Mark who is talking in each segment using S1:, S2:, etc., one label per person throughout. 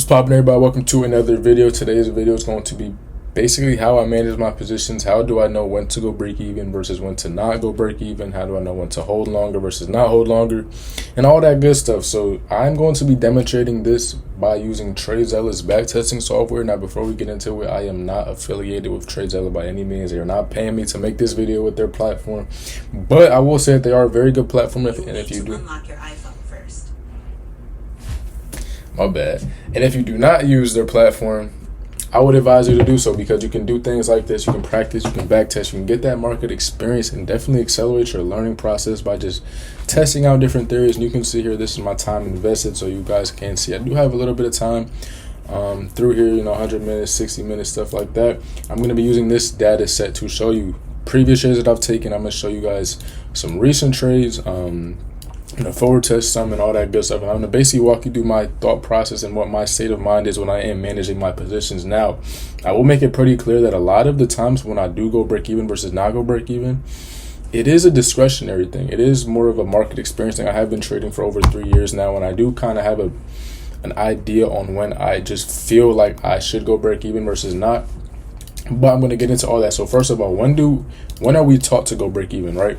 S1: Poppin', everybody? Welcome to another video. Today's video is going to be basically how I manage my positions. How do I know when to go break even versus when to not go break even? How do I know when to hold longer versus not hold longer, and all that good stuff. So I'm going to be demonstrating this by using TradeZella's backtesting software. Now, before we get into it, I am not affiliated with TradeZella by any means. They are not paying me to make this video with their platform, but I will say that they are a very good platform. If you do
S2: unlock your iPhone first.
S1: My bad. And if you do not use their platform, I would advise you to do so, because you can do things like this. You can practice, you can backtest, you can get that market experience and definitely accelerate your learning process by just testing out different theories. And you can see here, this is my time invested, so you guys can see I do have a little bit of time through here, 100 minutes, 60 minutes, stuff like that. I'm going to be using this data set to show you previous trades that I've taken. I'm going to show you guys some recent trades, forward test some and all that good stuff. And I'm going to basically walk you through my thought process and what my state of mind is when I am managing my positions. Now, I will make it pretty clear that a lot of the times when I do go break even versus not go break even, it is a discretionary thing. It is more of a market experience thing. I have been trading for over 3 years now, and I do kind of have an idea on when I just feel like I should go break even versus not. But I'm going to get into all that. So first of all, when are we taught to go break even, right?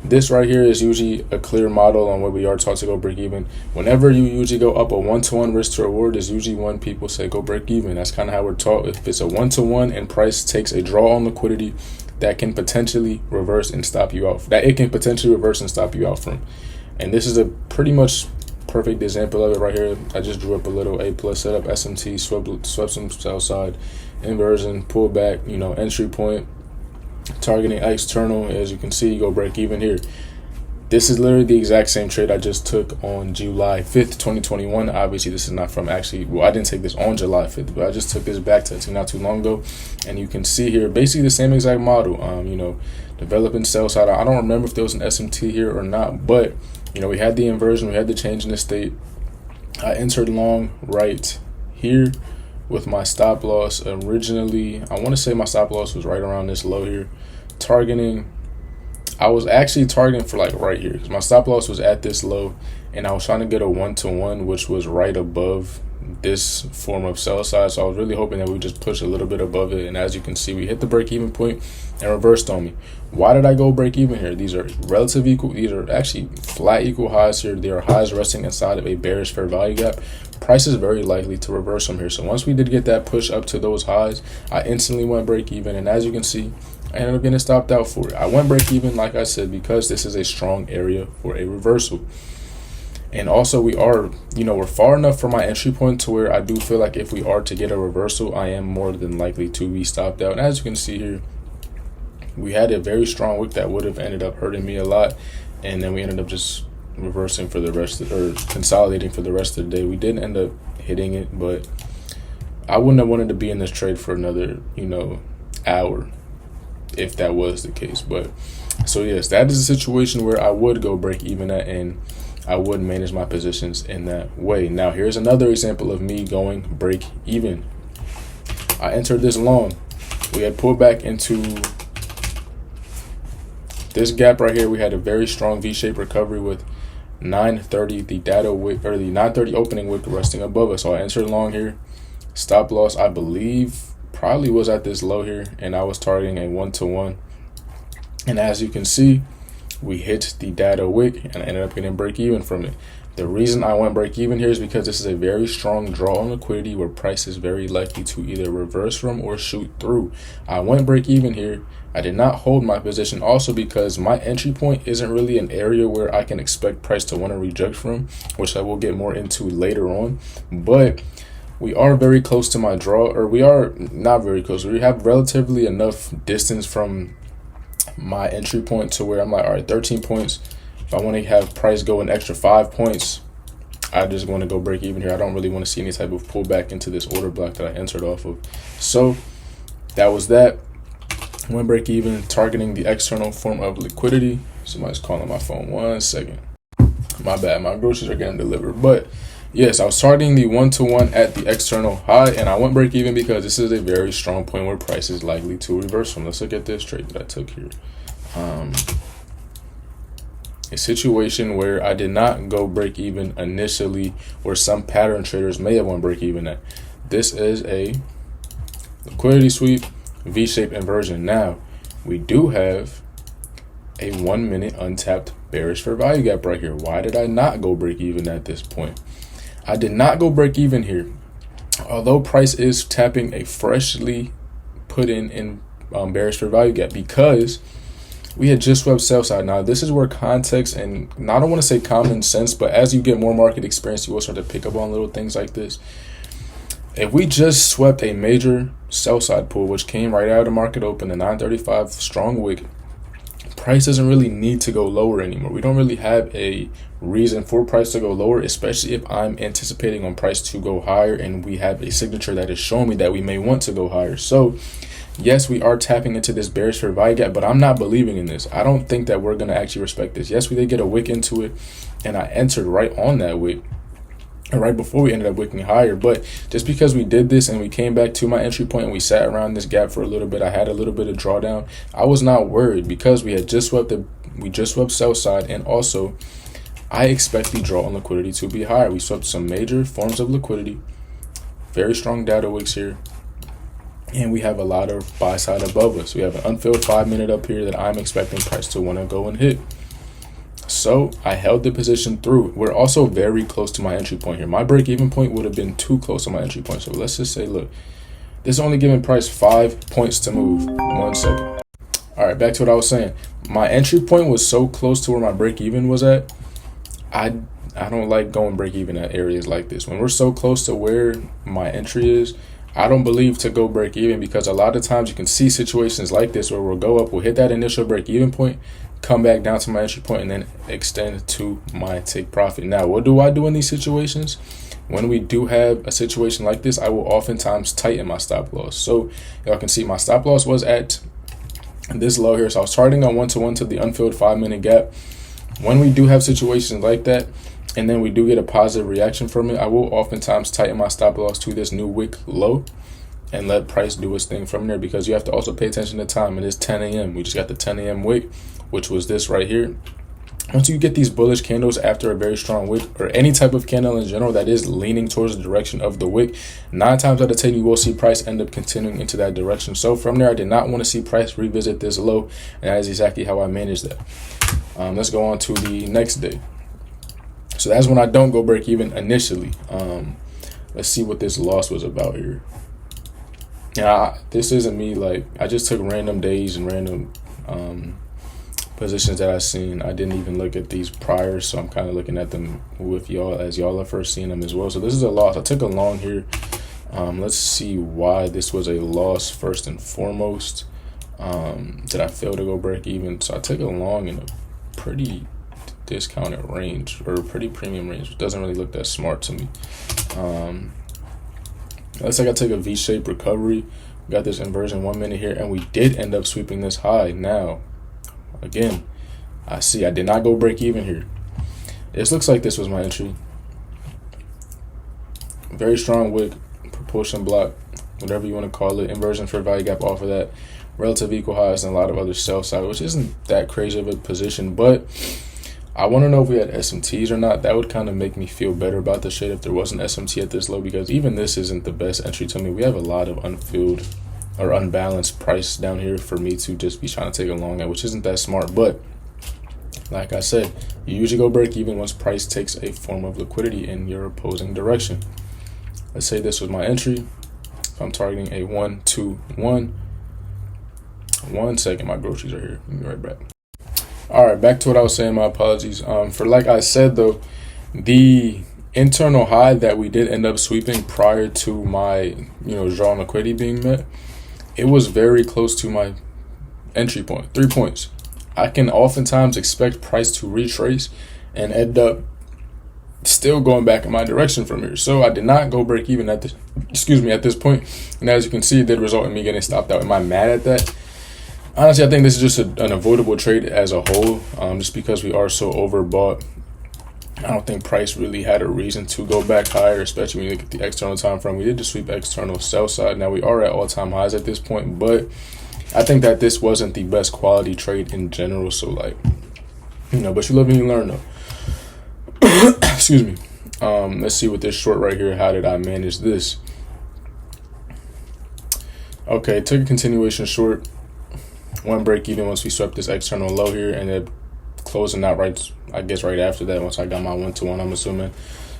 S1: This right here is usually a clear model on where we are taught to go break even. Whenever you usually go up a 1-to-1 risk to reward is usually when people say go break even. That's kind of how we're taught. If it's a 1-to-1 and price takes a draw on liquidity, that can potentially reverse and stop you out. That it can potentially reverse and stop you out from. And this is a pretty much perfect example of it right here. I just drew up a little A+ setup, SMT, swept some sell side, inversion, pull back, entry point, targeting external. As you can see, you go break even here. This is literally the exact same trade I just took on July 5th, 2021. Obviously, this is not from I didn't take this on July 5th, but I just took this back to not too long ago. And you can see here, basically the same exact model, developing sell side. I don't remember if there was an SMT here or not, but, we had the inversion, we had the change in the state. I entered long right here with my stop loss. Originally, I want to say my stop loss was right around this low here. I was actually targeting for like right here, because my stop loss was at this low, and I was trying to get a 1-to-1, which was right above this form of sell side. So I was really hoping that we would just push a little bit above it. And as you can see, we hit the break even point and reversed on me. Why did I go break even here? These are relative equal. These are actually flat equal highs here. They are highs resting inside of a bearish fair value gap. Price is very likely to reverse from here. So once we did get that push up to those highs, I instantly went break even. And as you can see, I ended up getting stopped out for it. I went break even, like I said, because this is a strong area for a reversal. And also we are, we're far enough from my entry point to where I do feel like if we are to get a reversal, I am more than likely to be stopped out. And as you can see here, we had a very strong wick that would have ended up hurting me a lot. And then we ended up just reversing for the rest or consolidating for the rest of the day. We didn't end up hitting it, but I wouldn't have wanted to be in this trade for another, hour if that was the case. But so yes, that is a situation where I would go break even at, and I would manage my positions in that way. Now, here's another example of me going break even. I entered this long. We had pulled back into this gap right here. We had a very strong V-shaped recovery with 930, the data wick, or the 930 opening wick resting above us. So I entered long here. Stop loss, I believe, probably was at this low here, and I was targeting a 1-to-1. And as you can see, we hit the data wick and I ended up getting break even from it. The reason I went break even here is because this is a very strong draw on liquidity where price is very likely to either reverse from or shoot through. I went break even here. I did not hold my position, also because my entry point isn't really an area where I can expect price to want to reject from, which I will get more into later on. But we are very close to my draw, or we are not very close. We have relatively enough distance from my entry point to where I'm like, all right, 13 points. If I want to have price go an extra 5 points, I just want to go break even here. I don't really want to see any type of pullback into this order block that I entered off of. So that was that. Went break even, targeting the external form of liquidity. Somebody's calling my phone. 1 second. My bad. My groceries are getting delivered. But yes, I was targeting the 1-to-1 at the external high, and I went break even because this is a very strong point where price is likely to reverse from. Let's look at this trade that I took here. a situation where I did not go break even initially, where some pattern traders may have won break even at. This is a liquidity sweep, V-shaped inversion. Now, we do have a 1 minute untapped bearish fair value gap right here. Why did I not go break even at this point? I did not go break even here. Although price is tapping a freshly put in bearish fair value gap, because we had just swept sell side. Now, this is where context and I don't want to say common sense, but as you get more market experience, you will start to pick up on little things like this. If we just swept a major sell side pull, which came right out of the market open, the 935 strong wick, price doesn't really need to go lower anymore. We don't really have a reason for price to go lower, especially if I'm anticipating on price to go higher and we have a signature that is showing me that we may want to go higher. So yes, we are tapping into this bearish fair value gap, but I'm not believing in this. I don't think that we're going to actually respect this. Yes, we did get a wick into it, and I entered right on that wick, and right before we ended up wicking higher. But just because we did this and we came back to my entry point and we sat around this gap for a little bit, I had a little bit of drawdown. I was not worried because we had just swept sell side, and also I expect the draw on liquidity to be higher. We swept some major forms of liquidity, very strong data wicks here, and we have a lot of buy side above us. We have an unfilled 5 minute up here that I'm expecting price to want to go and hit. So I held the position through. We're also very close to my entry point here. My break even point would have been too close to my entry point. So let's just say, look, this is only giving price 5 points to move. 1 second. All right, back to what I was saying. My entry point was so close to where my break even was at. I don't like going break even at areas like this. When we're so close to where my entry is, I don't believe to go break even, because a lot of times you can see situations like this where we'll go up, we'll hit that initial break even point, come back down to my entry point, and then extend to my take profit. Now, what do I do in these situations? When we do have a situation like this, I will oftentimes tighten my stop loss. So y'all can see my stop loss was at this low here. So I was targeting on 1-to-1 to the unfilled 5 minute gap. When we do have situations like that, and then we do get a positive reaction from it, I will oftentimes tighten my stop loss to this new wick low and let price do its thing from there, because you have to also pay attention to time. It is 10 a.m. We just got the 10 a.m. wick, which was this right here. Once you get these bullish candles after a very strong wick, or any type of candle in general that is leaning towards the direction of the wick, 9 times out of 10 you will see price end up continuing into that direction. So from there, I did not want to see price revisit this low, and that is exactly how I managed that. Let's go on to the next day. So that's when I don't go break even initially. Let's see what this loss was about here. Yeah, this isn't me. Like, I just took random days and random positions that I've seen. I didn't even look at these prior, so I'm kind of looking at them with y'all as y'all are first seeing them as well. So this is a loss. I took a long here. Let's see why this was a loss first and foremost. Did I fail to go break even? So I took a long in a pretty discounted range, or a pretty premium range, which doesn't really look that smart to me. Looks like I took a V-shaped recovery. We got this inversion 1 minute here, and we did end up sweeping this high. Now, again, I see I did not go break even here. This looks like this was my entry. Very strong wick, propulsion block, whatever you want to call it, inversion fair value gap off of that, relative equal highs, and a lot of other sell side, which isn't that crazy of a position. But I want to know if we had SMTs or not. That would kind of make me feel better about the shade if there was an SMT at this low, because even this isn't the best entry to me. We have a lot of unfilled or unbalanced price down here for me to just be trying to take a long at, which isn't that smart. But like I said, you usually go break even once price takes a form of liquidity in your opposing direction. Let's say this was my entry. If I'm targeting a 1-2-1. 1 second, my groceries are here. I'll be right back. All right, back to what I was saying. My apologies. For like I said though, the internal high that we did end up sweeping prior to my draw on liquidity being met, it was very close to my entry point, 3 points. I can oftentimes expect price to retrace and end up still going back in my direction from here. So I did not go break even at this point, and as you can see, it did result in me getting stopped out. Am I mad at that? Honestly, I think this is just an avoidable trade as a whole, just because we are so overbought. I don't think price really had a reason to go back higher, especially when you look at the external time frame. We did just sweep external sell side. Now we are at all-time highs at this point, but I think that this wasn't the best quality trade in general. So like, But you live and you learn though. Excuse me. Let's see with this short right here. How did I manage this? Okay, took a continuation short. One break even once we swept this external low here, and then closing out right after that. Once I got my 1-to-1, I'm assuming.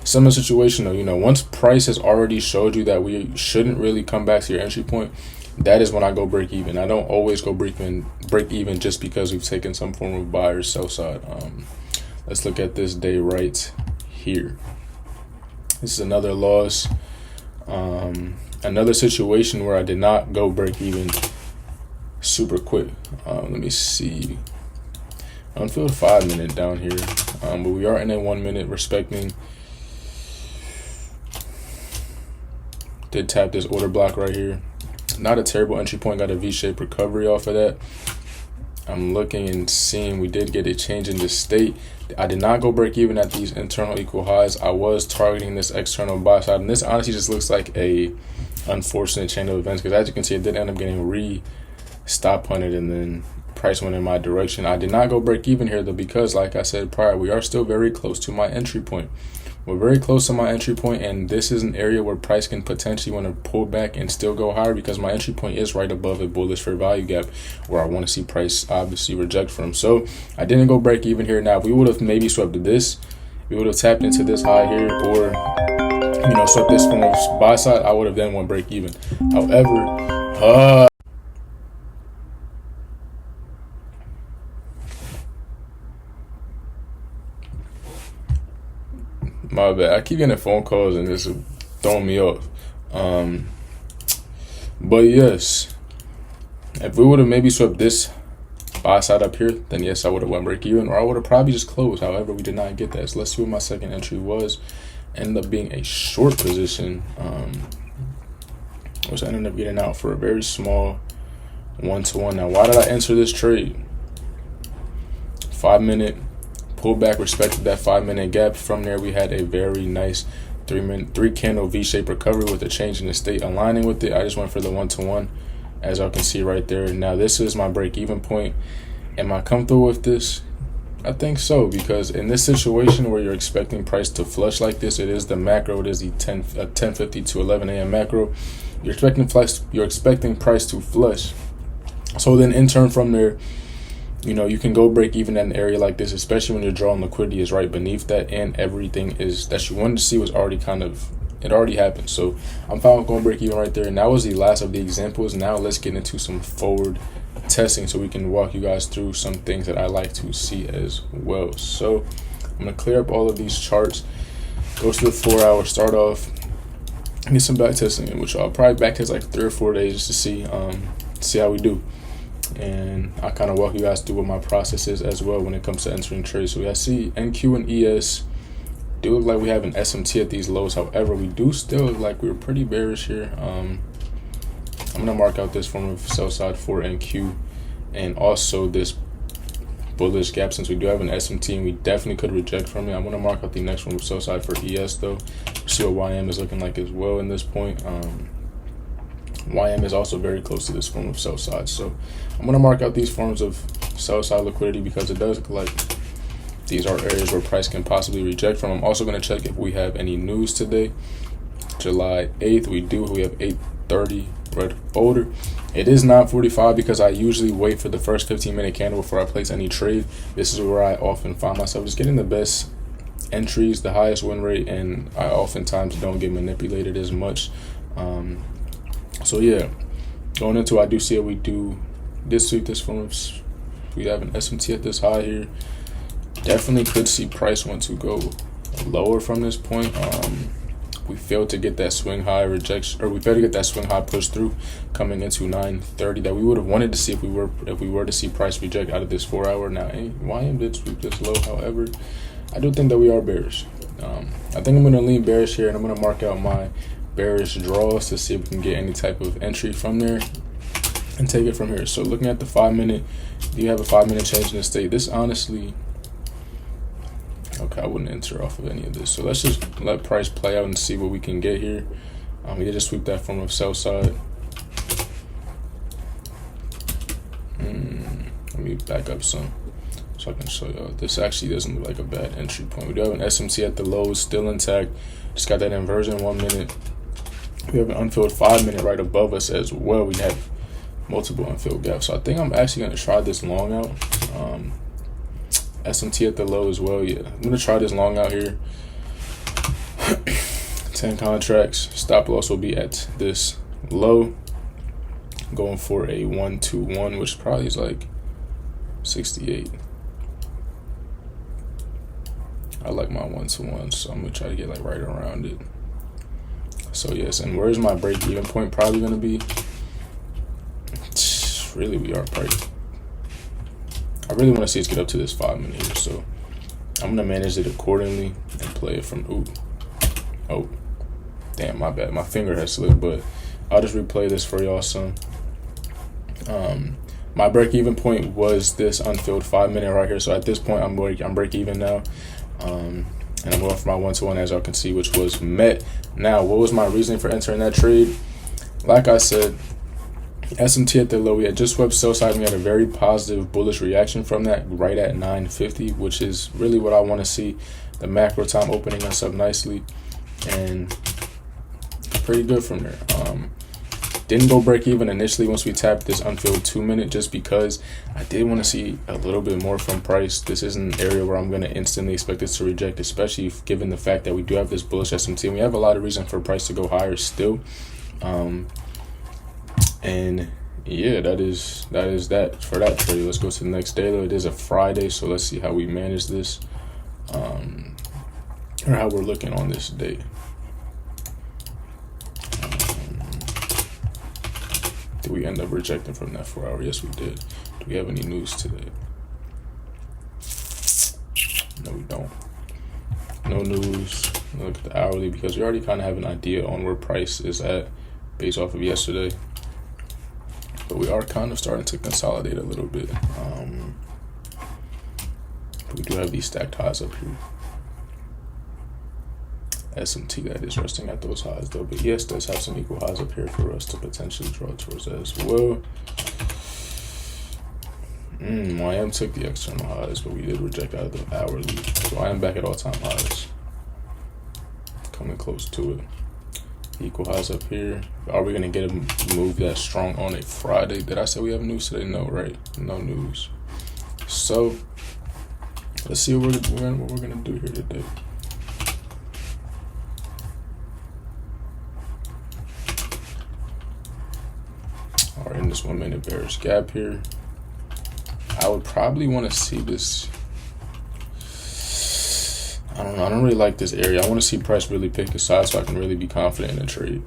S1: Similar situation though. Once price has already showed you that we shouldn't really come back to your entry point, that is when I go break even. I don't always go break even just because we've taken some form of buy or sell side. Let's look at this day right here. This is another loss. Another situation where I did not go break even super quick. Let me see. I don't feel a 5 minute down here, but we are in a 1 minute respecting. Did tap this order block right here. Not a terrible entry point. Got a V-shaped recovery off of that. I'm looking and seeing we did get a change in the state. I did not go break even at these internal equal highs. I was targeting this external buy side, and this honestly just looks like a unfortunate chain of events, because as you can see, it did end up getting stop punted, and then price went in my direction. I did not go break even here though, because like I said prior, we are still very close to my entry point. We're very close to my entry point, and this is an area where price can potentially want to pull back and still go higher, because my entry point is right above a bullish fair value gap where I want to see price obviously reject from. So I didn't go break even here. Now, if we would have maybe swept this, we would have tapped into this high here, or swept this from a buy side, I would have then went break even. However, my bad. I keep getting phone calls and it's throwing me off. But yes, if we would have maybe swept this buy side up here, then yes, I would have went break even, or I would have probably just closed. However, we did not get that. So let's see what my second entry was. Ended up being a short position, which I ended up getting out for a very small 1-to-1. Now, why did I enter this trade? 5 minute pullback, respected that 5 minute gap. From there, we had a very nice 3 candle V-shaped recovery with a change in the state aligning with it. I just went for the 1-to-1, as y'all can see right there. Now, this is my break even point. Am I comfortable with this? I think so, because in this situation where you're expecting price to flush like this, it is the macro, it is the 10:50 to 11 a.m. macro. You're expecting price to flush. So then in turn from there, you can go break even at an area like this, especially when your drawing liquidity is right beneath that, and everything is that you wanted to see was already it already happened. So I'm fine with going break even right there. And that was the last of the examples. Now let's get into some forward testing so we can walk you guys through some things that I like to see as well. So I'm gonna clear up all of these charts, go to the 4 hour, start off, get some back testing in, which I'll probably back test like 3 or 4 days just to see how we do. And I kind of walk you guys through what my process is as well when it comes to entering trades. So I see NQ and ES do look like we have an SMT at these lows. However, we do still look like we're pretty bearish here. I'm gonna mark out this form of sell side for NQ, and also this bullish gap, since we do have an SMT and we definitely could reject from it. I'm gonna mark out the next one with sell side for ES though. See what YM is looking like as well in this point. YM is also very close to this form of sell side, so I'm gonna mark out these forms of sell side liquidity because it does look like these are areas where price can possibly reject from. I'm also gonna check if we have any news today. July 8th, we do. We have 8:30 red folder. It is 9:45 because I usually wait for the first 15-minute candle before I place any trade. This is where I often find myself just getting the best entries, the highest win rate, and I oftentimes don't get manipulated as much. So yeah, going into, I do see it. We did sweep this form. We have an SMT at this high here. Definitely could see price want to go lower from this point. We failed to get that swing high rejection, or we failed to get that swing high push through coming into 9:30 that we would have wanted to see if we were to see price reject out of this 4 hour. Now, YM did sweep this low. However, I do think that we are bearish. I think I'm going to lean bearish here, and I'm going to mark out my bearish draws to see if we can get any type of entry from there and take it from here. So looking at the 5 minute, do you have a 5 minute change in the state? This honestly, okay, I wouldn't enter off of any of this. So let's just let price play out and see what we can get here. We did just sweep that form of sell side. Let me back up some. So so I can show y'all. This actually doesn't look like a bad entry point. We do have an SMT at the lows, still intact. Just got that inversion 1 minute. We have an unfilled 5 minute right above us as well. We have multiple unfilled gaps. So I think I'm actually going to try this long out. SMT at the low as well. Yeah, I'm going to try this long out here. 10 contracts. Stop loss will be at this low. Going for a 1-2-1, which probably is like 68. I like my 1-to-1, so I'm gonna try to get like right around it. So yes, and where's my break-even point probably gonna be? Really, we are probably. I really want to see us get up to this 5 minute here, so I'm gonna manage it accordingly and play it from. Ooh, oh, damn, my bad. My finger has slipped, but I'll just replay this for y'all, son. My break-even point was this unfilled 5 minute right here. So at this point, I'm break even now, and I'm going for my 1-to-1 as y'all can see, which was met. Now, what was my reasoning for entering that trade? Like I said, SMT at the low, we had just swept sell side. We had a very positive bullish reaction from that right at 950, which is really what I want to see. The macro time opening us up nicely and pretty good from there. Didn't go break even initially once we tapped this unfilled 2 minute, just because I did want to see a little bit more from price. This isn't an area where I'm going to instantly expect this to reject, especially given the fact that we do have this bullish SMT and we have a lot of reason for price to go higher still. And yeah, that is that for that trade. Let's go to the next day though. It is a Friday, so let's see how we manage this, or how we're looking on this day. Did we end up rejecting from that 4 hour? Yes, we did. Do we have any news today? No, we don't. No news. Look at the hourly because we already kind of have an idea on where price is at based off of yesterday. But we are kind of starting to consolidate a little bit. We do have these stacked highs up here. SMT that is resting at those highs though, but yes, does have some equal highs up here for us to potentially draw towards as well. YM took the external highs, but we did reject out of the hourly, so I am back at all-time highs, coming close to it. Equal highs up here. Are we gonna get a move that strong on a Friday? Did I say we have news today? No, right? No news. So let's see what we're gonna do here today. Are in this 1 minute bearish gap here. I would probably want to see this. I don't know. I don't really like this area. I want to see price really pick a side so I can really be confident in a trade.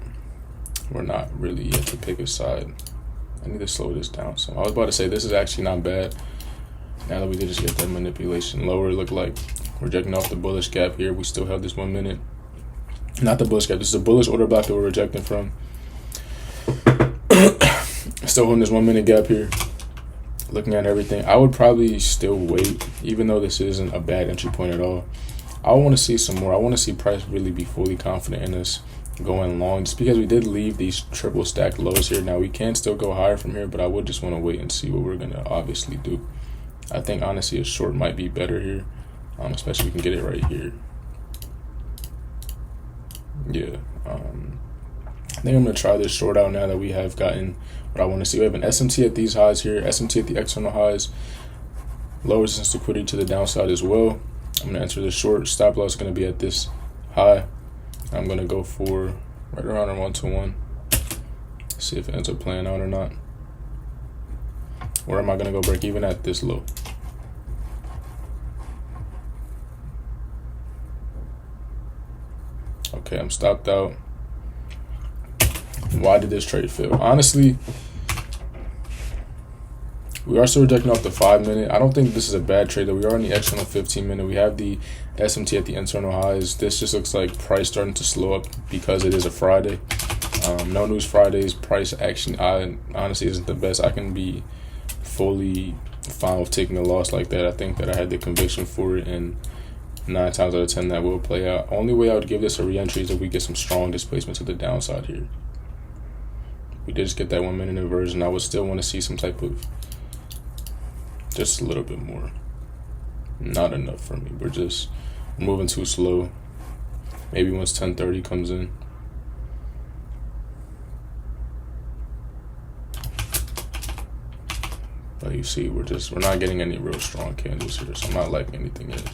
S1: We're not really yet to pick a side. I need to slow this down. So I was about to say this is actually not bad. Now that we did just get that manipulation lower, it looked like rejecting off the bullish gap here. We still have this 1 minute. Not the bullish gap. This is a bullish order block that we're rejecting from. Still holding this 1 minute gap here. Looking at everything, I would probably still wait, even though this isn't a bad entry point at all. I want to see some more. I want to see price really be fully confident in us going long, just because we did leave these triple stacked lows here. Now we can still go higher from here, but I would just want to wait and see what we're going to obviously do. I think honestly a short might be better here, especially if we can get it right here. Yeah, I think I'm going to try this short out now that we have gotten what I want to see. We have an SMT at these highs here, SMT at the external highs, low resistance liquidity to the downside as well. I'm going to enter the short. Stop loss is going to be at this high. I'm going to go for right around a 1-to-1. See if it ends up playing out or not. Where am I going to go break even at this low? Okay, I'm stopped out. Why did this trade fail? Honestly, we are still rejecting off the 5 minute. I don't think this is a bad trade though. We are in the external 15 minute. We have the SMT at the internal highs. This just looks like price starting to slow up because it is a Friday. No news Fridays. Price action honestly isn't the best. I can be fully fine with taking a loss like that. I think that I had the conviction for it, and 9 times out of 10 that will play out. Only way I would give this a re-entry is if we get some strong displacement to the downside here. We did just get that 1 minute inversion. I would still want to see some type of just a little bit more. not enough for me. We're moving too slow. Maybe once 10:30 comes in. But you see, we're not getting any real strong candles here, so I'm not liking anything yet.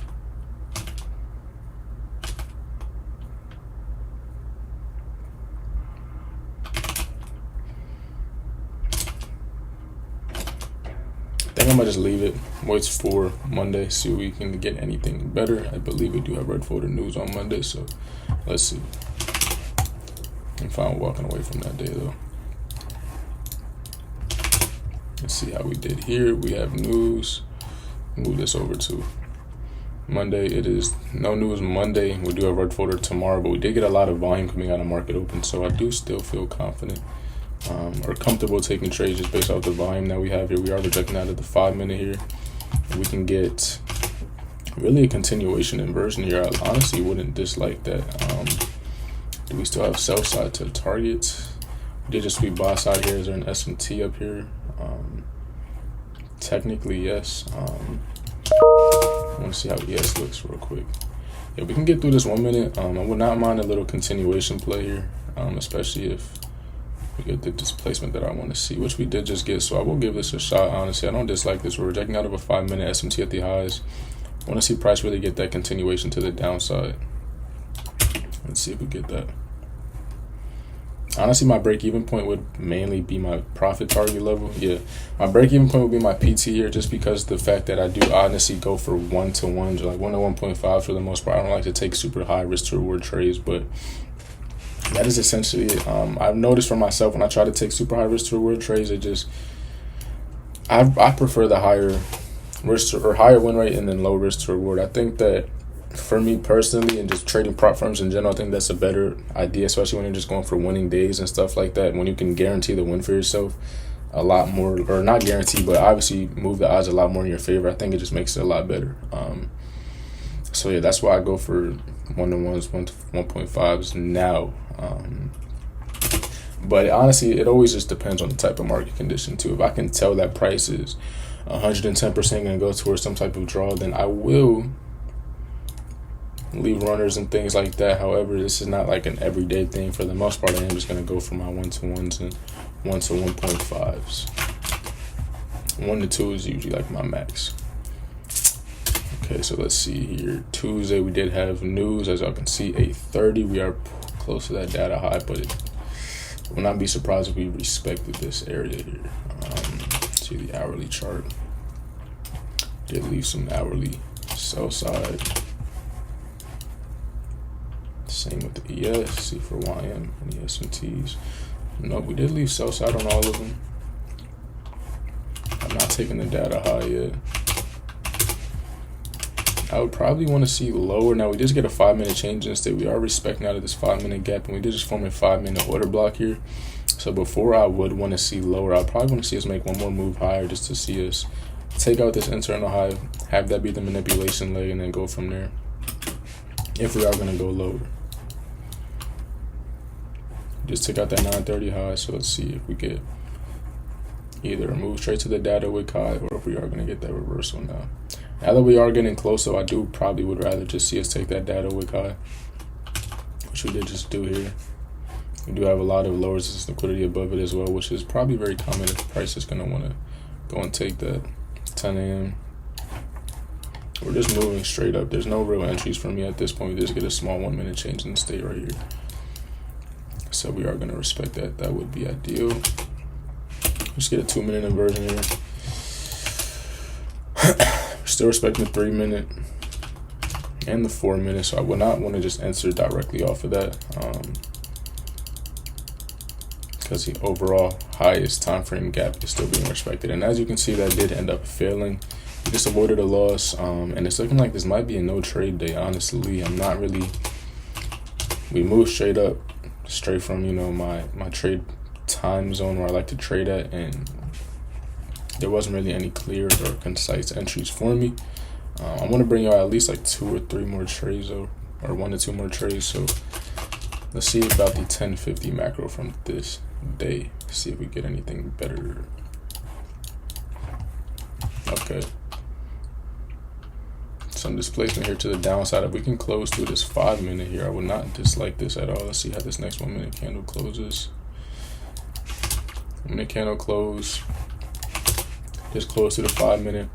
S1: I think I might just leave it. Wait for Monday, see if we can get anything better. I believe we do have red folder news on Monday, so let's see. I'm fine walking away from that day though. Let's see how we did here. We have news. Move this over to Monday. It is no news Monday. We do have red folder tomorrow, but we did get a lot of volume coming out of market open, so I do still feel confident or comfortable taking trades just based off the volume that we have here. We are rejecting out of the 5-minute here. We can get really a continuation inversion here. I honestly wouldn't dislike that. Do we still have sell side to targets? We did just sweep buy side here. Is there an SMT up here? Technically, yes. I want to see how ES looks real quick. Yeah, we can get through this 1 minute. I would not mind a little continuation play here, especially if we get the displacement that I want to see, which we did just get. So I will give this a shot, honestly. I don't dislike this. We're rejecting out of a 5-minute SMT at the highs. I want to see price really get that continuation to the downside. Let's see if we get that. Honestly, my break-even point would mainly be my profit target level. Yeah, my break-even point would be my PT here, just because the fact that I do honestly go for 1-to-1s, like 1 to 1.5 for the most part. I don't like to take super high risk to reward trades, but that is essentially it. I've noticed for myself when I try to take super high risk to reward trades, I prefer the higher risk or higher win rate and then low risk to reward. I think that for me personally, and just trading prop firms in general, I think that's a better idea, especially when you're just going for winning days and stuff like that. When you can guarantee the win for yourself a lot more, or not guarantee, but obviously move the odds a lot more in your favor. I think it just makes it a lot better. So yeah, that's why I go for 1-to-1s, 1 to 1.5s now. But honestly, it always just depends on the type of market condition too. If I can tell that price is 110% going to go towards some type of draw, then I will leave runners and things like that. However, this is not like an everyday thing. For the most part, I am just going to go for my 1-to-1s and 1 to 1.5s. 1 to 2 is usually like my max. Okay, so let's see here. Tuesday, we did have news. As y'all can see, 8:30. We are close to that data high, but it will not be surprised if we respected this area here. See the hourly chart. Did leave some hourly sell side. Same with the ES. See for YM and the SMTs. Nope, we did leave sell side on all of them. I'm not taking the data high yet. I would probably want to see lower. Now, we just get a 5-minute change in state. We are respecting out of this 5-minute gap, and we did just form a 5-minute order block here. So before I would want to see lower, I probably want to see us make one more move higher just to see us take out this internal high, have that be the manipulation leg, and then go from there if we are going to go lower. Just took out that 930 high, so let's see if we get either a move straight to the data wick high or if we are going to get that reversal now. Now that we are getting close, so I do probably would rather just see us take that data wick high, which we did just do here. We do have a lot of low resistance liquidity above it as well, which is probably very common if the price is going to want to go and take that 10 a.m. We're just moving straight up. There's no real entries for me at this point. We just get a small 1-minute change in the state right here. So we are going to respect that. That would be ideal. Let's get a 2-minute inversion here. Still respecting the 3-minute and the 4-minute, so I would not want to just enter directly off of that because the overall highest time frame gap is still being respected. And as you can see, that did end up failing. We just avoided a loss, and it's looking like this might be a no trade day. Honestly, I'm not really. We moved straight up, straight from my trade time zone where I like to trade at, and there wasn't really any clear or concise entries for me. I want to bring y'all at least like 2 or 3 more trades or 1 to 2 more trades. So let's see about the 1050 macro from this day. See if we get anything better. Okay. some displacement here to the downside. If we can close through this 5 minute here, I would not dislike this at all. Let's see how this next 1 minute candle closes. 1 minute candle close. Just close to the 5 minute.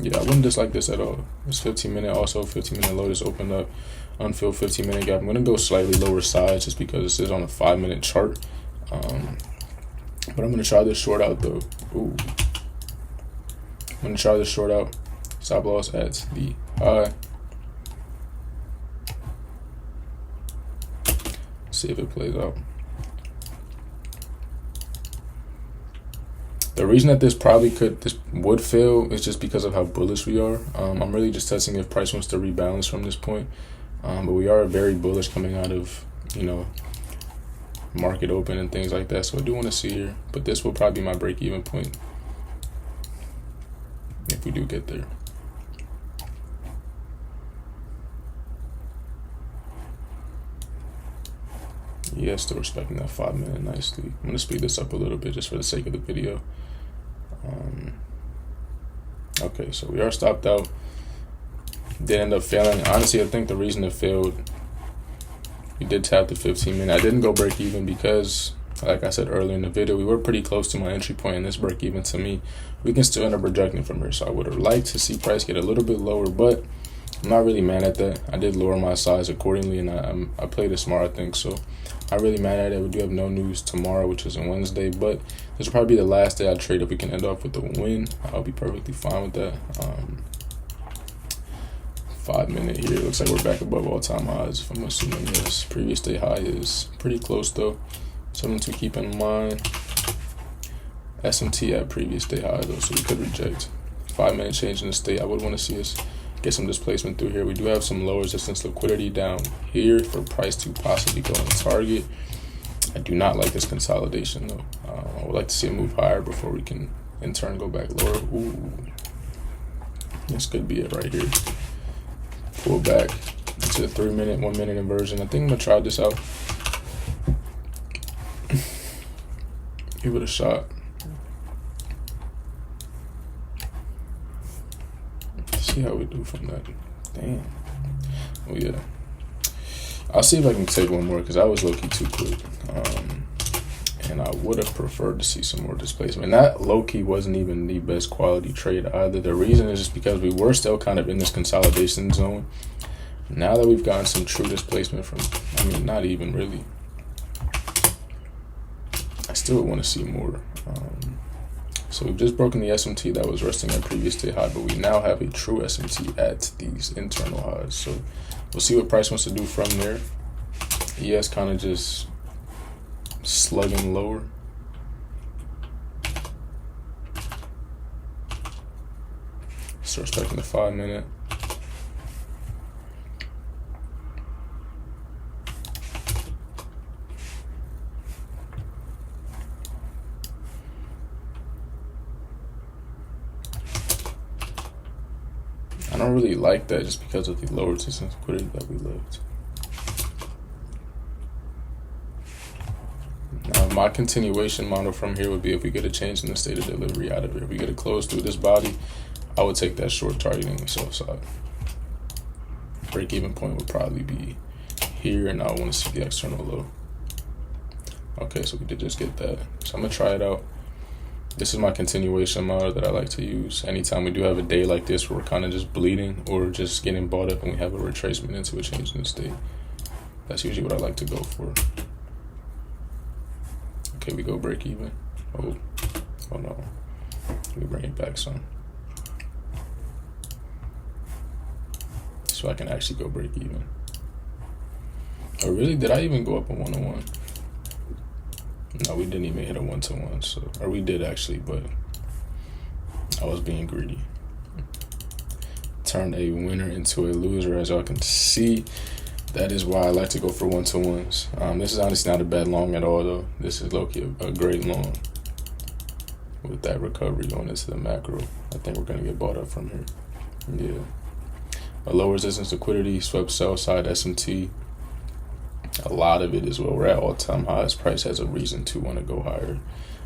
S1: Yeah, I wouldn't dislike this at all. This 15 minute also, 15 minute low just opened up. Unfilled 15 minute gap. I'm going to go slightly lower size just because this is on a 5 minute chart. But I'm going to try this short out though. Ooh. I'm going to try this short out. Stop loss at the high. See if it plays out. The reason that this would fail is just because of how bullish we are. I'm really just testing if price wants to rebalance from this point. But we are very bullish coming out of, market open and things like that. So I do want to see here, but this will probably be my break-even point if we do get there. Yeah, still respecting that 5 minute nicely. I'm going to speed this up a little bit just for the sake of the video. Okay, so we are stopped out. Did end up failing. Honestly, I think the reason it failed, we did tap the 15 minute. I didn't go break even because, like I said earlier in the video, we were pretty close to my entry point, and this break even to me, we can still end up rejecting from here. So I would have liked to see price get a little bit lower, but I'm not really mad at that. I did lower my size accordingly, and I played it smart, I think. So I'm really mad at it. We do have no news tomorrow, which is on Wednesday, but this will probably be the last day I trade. If we can end off with a win, I'll be perfectly fine with that. 5 minute here. Looks like we're back above all-time highs, if I'm assuming. Yes, previous day high is pretty close though. Something to keep in mind. SMT at previous day high though, so we could reject. 5 minute change in the state. I would want to see us get some displacement through here. We do have some low resistance liquidity down here for price to possibly go on target. I do not like this consolidation though. I would like to see it move higher before we can in turn go back lower. Ooh, this could be it right here. Pull back to the 3 minute, 1 minute inversion. I think I'm gonna try this out. Give it a shot. See how we do from that. Damn. Oh yeah. I'll see if I can take one more because I was low-key too quick. And I would have preferred to see some more displacement. And that low-key wasn't even the best quality trade either. The reason is just because we were still kind of in this consolidation zone. Now that we've gotten some true displacement from, not even really. I still want to see more. So we've just broken the SMT that was resting at previous day high, but we now have a true SMT at these internal highs. So we'll see what price wants to do from there. ES kind of just slugging lower. Start striking the 5 minute. I don't really like that just because of the low resistance liquidity that we left. Now, my continuation model from here would be if we get a change in the state of delivery out of it. If we get a close through this body, I would take that short targeting the sell side. Break-even point would probably be here, and I want to see the external low. Okay, so we did just get that. So I'm going to try it out. This is my continuation model that I like to use. Anytime we do have a day like this where we're kind of just bleeding or just getting bought up and we have a retracement into a change in the state, that's usually what I like to go for. Okay, we go break even. Oh no. Let me bring it back some. So I can actually go break even. Oh really, did I even go up a 1-on-1? No, we didn't even hit a 1-to-1, so, or we did actually, but I was being greedy. Turned a winner into a loser, as y'all can see. That is why I like to go for 1-to-1s. This is honestly not a bad long at all, though. This is low-key a great long. With that recovery going into the macro, I think we're gonna get bought up from here. Yeah. A low resistance liquidity, swept sell side SMT. A lot of it as well. We're at all-time highs. Price has a reason to want to go higher.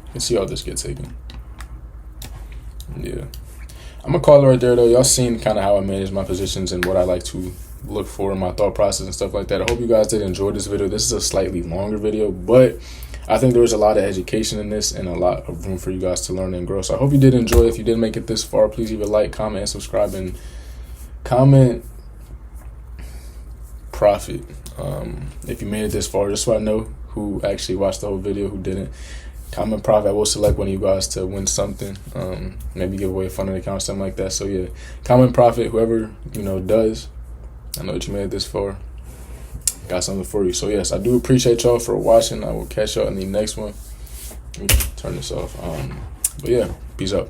S1: You can see how this gets taken. Yeah. I'm gonna call it right there though. Y'all seen kind of how I manage my positions and what I like to look for in my thought process and stuff like that. I hope you guys did enjoy this video. This is a slightly longer video, but I think there was a lot of education in this and a lot of room for you guys to learn and grow. So I hope you did enjoy. If you did make it this far, please leave a like, comment, and subscribe, and comment profit if you made it this far, just so I know who actually watched the whole video, who didn't. Comment profit. I will select one of you guys to win something, maybe give away a funded account, something like that. So yeah, comment profit, whoever does. I know that you made it this far, got something for you. So yes, I do appreciate y'all for watching. I will catch y'all in the next one. Let me turn this off. But yeah, peace out.